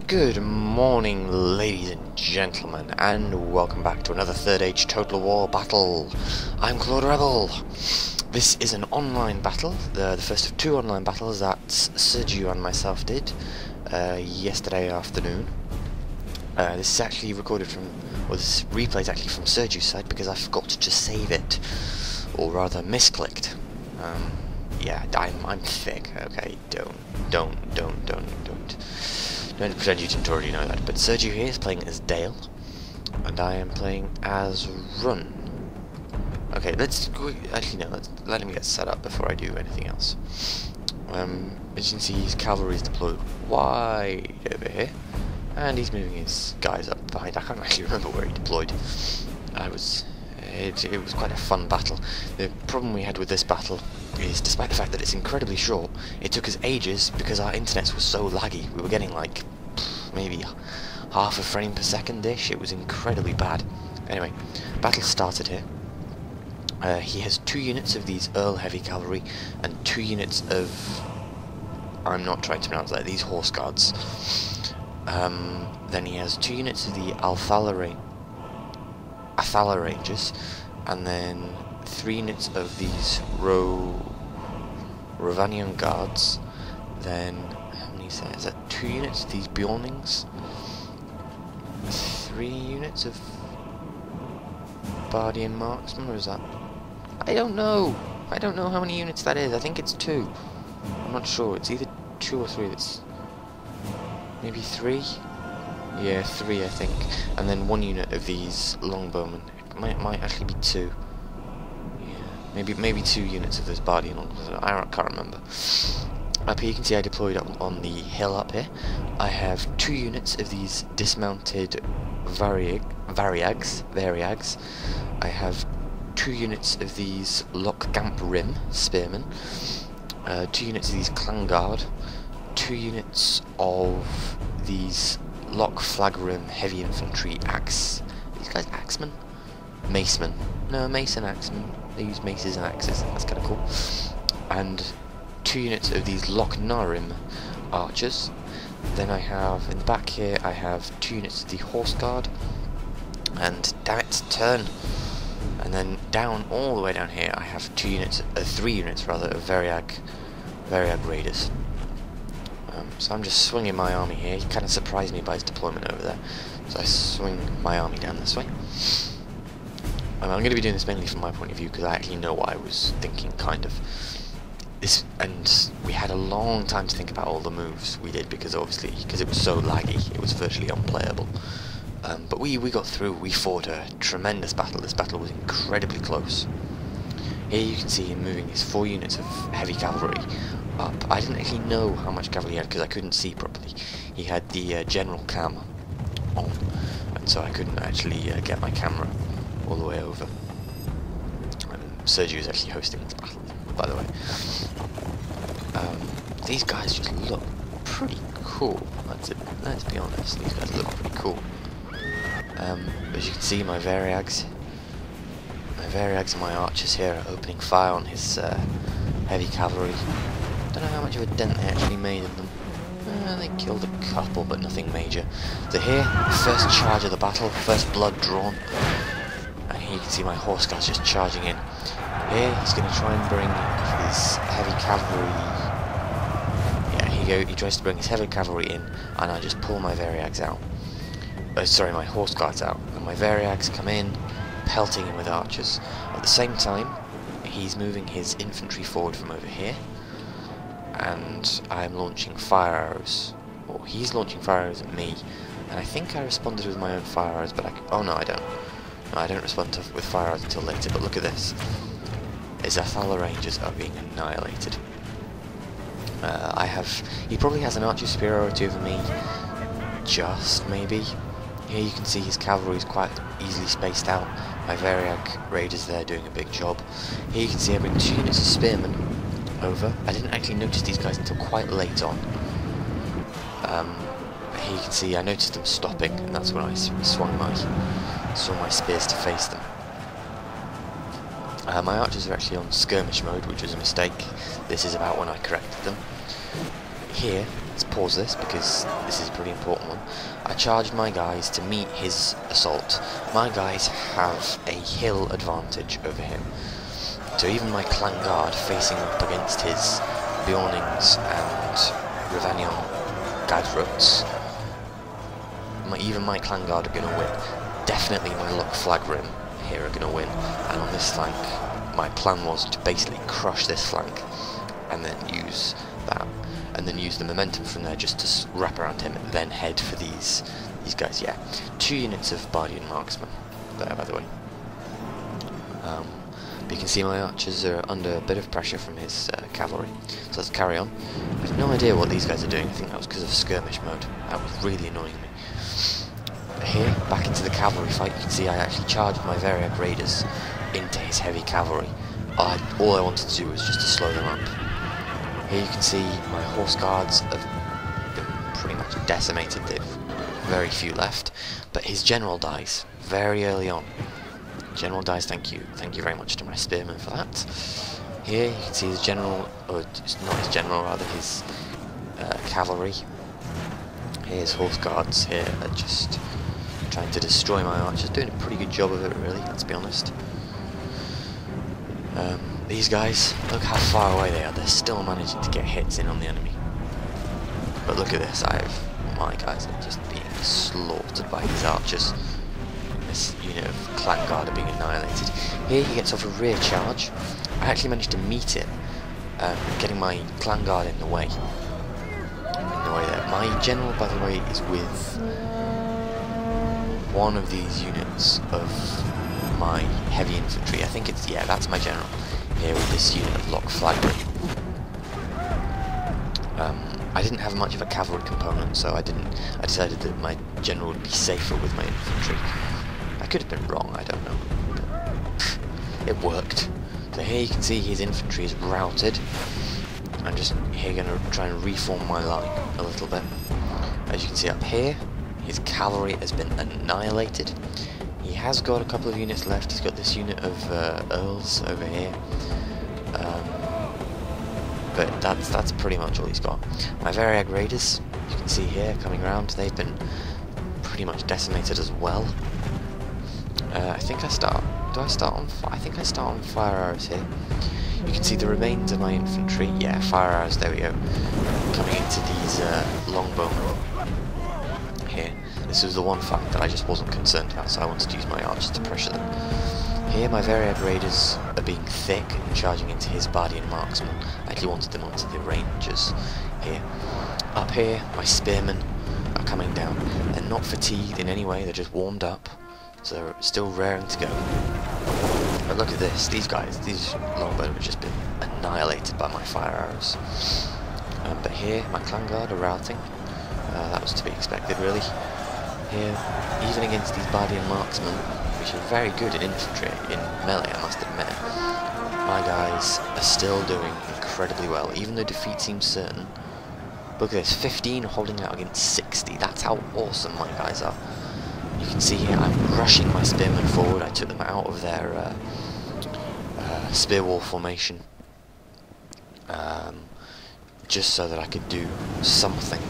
Good morning, ladies and gentlemen, and welcome back to another Third Age Total War battle. I'm Claude Rebel. This is an online battle, the first of two online battles that Sergiu and myself did yesterday afternoon. This is actually recorded from, or this replay is actually from Sergiu's side because I forgot to save it, or rather misclicked. Yeah, I'm thick. Okay, don't pretend you didn't already know that. But Sergiu here is playing as Dale, and I am playing as Rhun. Okay, let him get set up before I do anything else. As you can see, his cavalry is deployed wide over here, and he's moving his guys up behind. I can't actually remember where he deployed. It was quite a fun battle. The problem we had with this battle is, despite the fact that it's incredibly short, it took us ages because our internet was so laggy. We were getting like maybe half a frame per second-ish. It was incredibly bad. Anyway, battle started here. He has 2 units of these Earl Heavy Cavalry and 2 units of, I'm not trying to pronounce that, these Horse Guards. Then he has 2 units of the Athala Rangers, and then 3 units of these Rovanian Guards. Then, how many is that? Is that 2 units of these Bjornings? 3 units of Bardian Marksmen, or is that? I don't know! I don't know how many units that is. I think it's 2. I'm not sure. It's either 2 or 3. That's maybe 3? Yeah, 3 I think. And then 1 unit of these Longbowmen. It might actually be 2. Maybe 2 units of this Bardian. I can't remember. Up here you can see I deployed up on the hill up here. I have 2 units of these dismounted Variags. I have 2 units of these Lockgamp Rim Spearmen. 2 units of these Clangard. 2 units of these Lock Flag Rim Heavy Infantry Axe. These guys Axemen? Macemen. No, Mason Axemen. They use maces and axes. That's kind of cool. And 2 units of these Loch Narim archers. Then I have, in the back here, I have 2 units of the Horse Guard. And, damn it, turn! And then down, all the way down here, I have 3 units of Variag Raiders. So I'm just swinging my army here. He kind of surprised me by his deployment over there. So I swing my army down this way. I'm going to be doing this mainly from my point of view because I actually know what I was thinking, kind of. And we had a long time to think about all the moves we did because it was so laggy, it was virtually unplayable. But we got through. We fought a tremendous battle. This battle was incredibly close. Here you can see him moving his 4 units of heavy cavalry up. I didn't actually know how much cavalry he had because I couldn't see properly. He had the general cam on, and so I couldn't actually get my camera all the way over. Sergiu is actually hosting this battle, by the way. These guys just look pretty cool. Let's be honest, these guys look pretty cool. As you can see, my Variags and my archers here are opening fire on his heavy cavalry. Don't know how much of a dent they actually made in them. They killed a couple, but nothing major. So here, first charge of the battle, first blood drawn. And here you can see my horse guards just charging in. Here, he's going to try and bring his heavy cavalry. Yeah, he tries to bring his heavy cavalry in, and I just pull my Variags out. My horse guards out, and my Variags come in, pelting him with archers. At the same time, he's moving his infantry forward from over here, and I'm launching fire arrows. Or he's launching fire arrows at me, and I think I responded with my own fire arrows, but oh no, I don't. No, I don't respond with fire arrows until later, but look at this. His Athala Rangers are being annihilated. He probably has an archer superiority over me, just maybe. Here you can see his cavalry is quite easily spaced out. My Variag Raiders there doing a big job. Here you can see I bring 2 units of spearmen over. I didn't actually notice these guys until quite late on. Here you can see I noticed them stopping, and that's when I swung my spears to face them. My archers are actually on skirmish mode, which was a mistake. This is about when I corrected them. Here, let's pause this because this is a pretty important one. I charged my guys to meet his assault. My guys have a hill advantage over him. So even my clan guard facing up against his Bjornings and Ravanion Gadruts, even my clan guard are going to win. Definitely my Luck Flagrim here are going to win. And on this flank, my plan was to basically crush this flank and then use that, and then use the momentum from there just to wrap around him, and then head for these guys. Yeah, 2 units of Bardian Marksmen there, by the way. But you can see my archers are under a bit of pressure from his cavalry, so let's carry on. I have no idea what these guys are doing. I think that was because of skirmish mode. That was really annoying me. But here, back into the cavalry fight, you can see I actually charged my Variag Raiders into his heavy cavalry. All I wanted to do was just to slow them up. Here you can see my horse guards have been pretty much decimated. They've very few left, but his general dies very early on. General dies. Thank you very much to my spearmen for that. Here you can see his general, or not his general, rather his cavalry. Here's horse guards here are just trying to destroy my archers, doing a pretty good job of it, really. Let's be honest. These guys, look how far away they are. They're still managing to get hits in on the enemy. But look at this. My guys are just being slaughtered by his archers. This unit of clan guard are being annihilated. Here he gets off a rear charge. I actually managed to meet it, getting my clan guard in the way. There. My general, by the way, is with one of these units of my heavy infantry. I think it's, yeah, that's my general. Here with this unit of Luck Flagrim. I didn't have much of a cavalry component, so I decided that my general would be safer with my infantry. I could have been wrong, I don't know. But it worked. So here you can see his infantry is routed. I'm just here going to try and reform my line a little bit. As you can see up here, his cavalry has been annihilated. He has got a couple of units left. He's got this unit of Earls over here. But that's pretty much all he's got. My Variag Raiders, you can see here, coming around, they've been pretty much decimated as well. I think I start on fire arrows here. You can see the remains of my infantry. Yeah, fire arrows, there we go. Coming into these longbowmen here. This was the one fact that I just wasn't concerned about, so I wanted to use my archers to pressure them. Here my Variag Raiders are being thick and charging into his Bardian Marksmen. I actually wanted them onto the Rangers here. Up here, my Spearmen are coming down. They're not fatigued in any way, they're just warmed up. So they're still raring to go. But look at this, these guys, these longbowmen have just been annihilated by my fire arrows. But here, my clan guard are routing. That was to be expected, really. Here, even against these Bardian Marksmen, which are very good in infantry, in melee, I must admit, my guys are still doing incredibly well, even though defeat seems certain. Look at this, 15 holding out against 60, that's how awesome my guys are. You can see here, I'm rushing my spearmen forward. I took them out of their spear wall formation, just so that I could do something,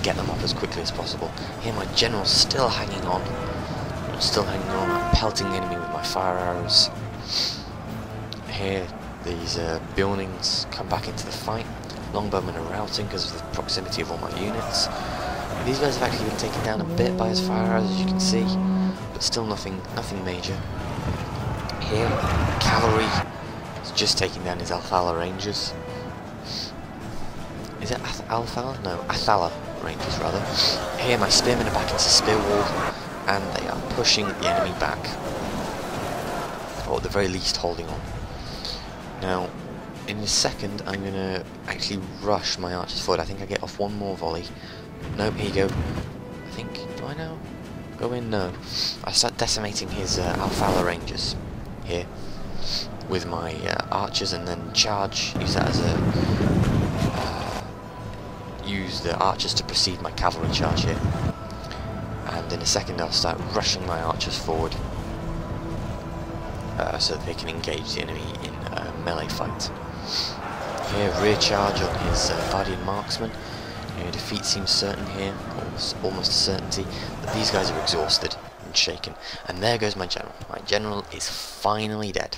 get them up as quickly as possible. Here my general's still hanging on. I'm pelting the enemy with my fire arrows. Here, these Bjornings come back into the fight. Longbowmen are routing because of the proximity of all my units. These guys have actually been taken down a bit by his fire arrows, as you can see, but still nothing major. Here, cavalry is just taking down his Alfala Rangers. Is it Alfala? No, Athala Rangers, rather. Here, my spearmen are back into spear wall, and they are pushing the enemy back, or at the very least holding on. Now, in a second, I'm going to actually rush my archers forward. I think I get off one more volley. Nope, here you go. I think, do I now go in? No. I start decimating his Alfala Rangers here with my archers, and then charge, use that as a use the archers to precede my cavalry charge here. And in a second I'll start rushing my archers forward so that they can engage the enemy in a melee fight. Here, rear charge on his Bardian Marksman. Defeat seems certain here, almost a certainty, but these guys are exhausted and shaken. And there goes my general. My general is finally dead.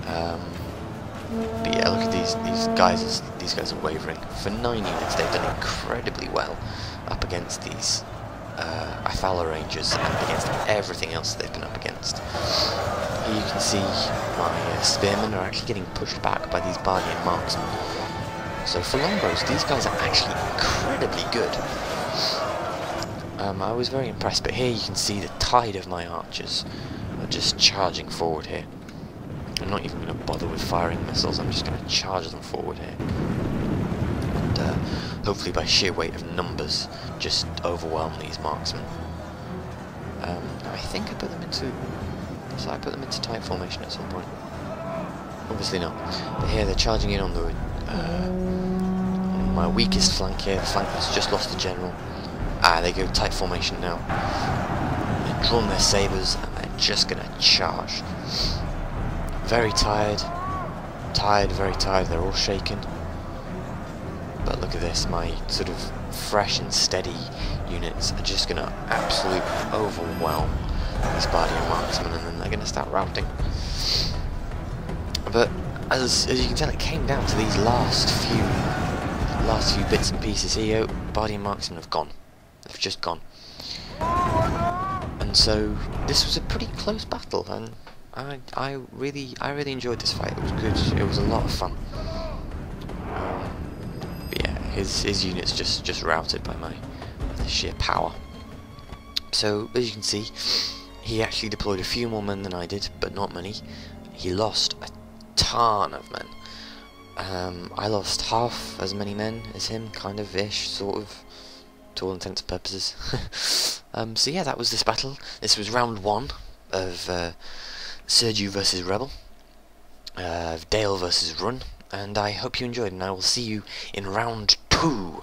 But yeah, look at these guys. These guys are wavering. For 9 units, they've done incredibly well up against these Athala Rangers and against everything else they've been up against. Here you can see my spearmen are actually getting pushed back by these Bardian marksmen. So for longbows, these guys are actually incredibly good. I was very impressed, but here you can see the tide of my archers are just charging forward here. I'm not even going to bother with firing missiles, I'm just going to charge them forward here. And hopefully by sheer weight of numbers, just overwhelm these marksmen. I think I put them into... So I put them into tight formation at some point. Obviously not. But here they're charging in on the on my weakest flank here, the flank that's just lost the general. They go tight formation now. They've drawn their sabres and they're just going to charge. Very tired, very tired, they're all shaken. But look at this, my sort of fresh and steady units are just going to absolutely overwhelm these Bardian marksmen, and then they're going to start routing. But as you can tell, it came down to these last few bits and pieces. Here you go, Bardian marksmen have gone. They've just gone. And so this was a pretty close battle, and I really enjoyed this fight. It was good. It was a lot of fun. But yeah, his units just routed by the sheer power. So as you can see, he actually deployed a few more men than I did, but not many. He lost a ton of men. I lost half as many men as him, kind of ish, sort of, to all intents and purposes. So yeah, that was this battle. This was round 1 of Sergiu versus Rebel, Dale versus Rhun, and I hope you enjoyed, and I will see you in round 2.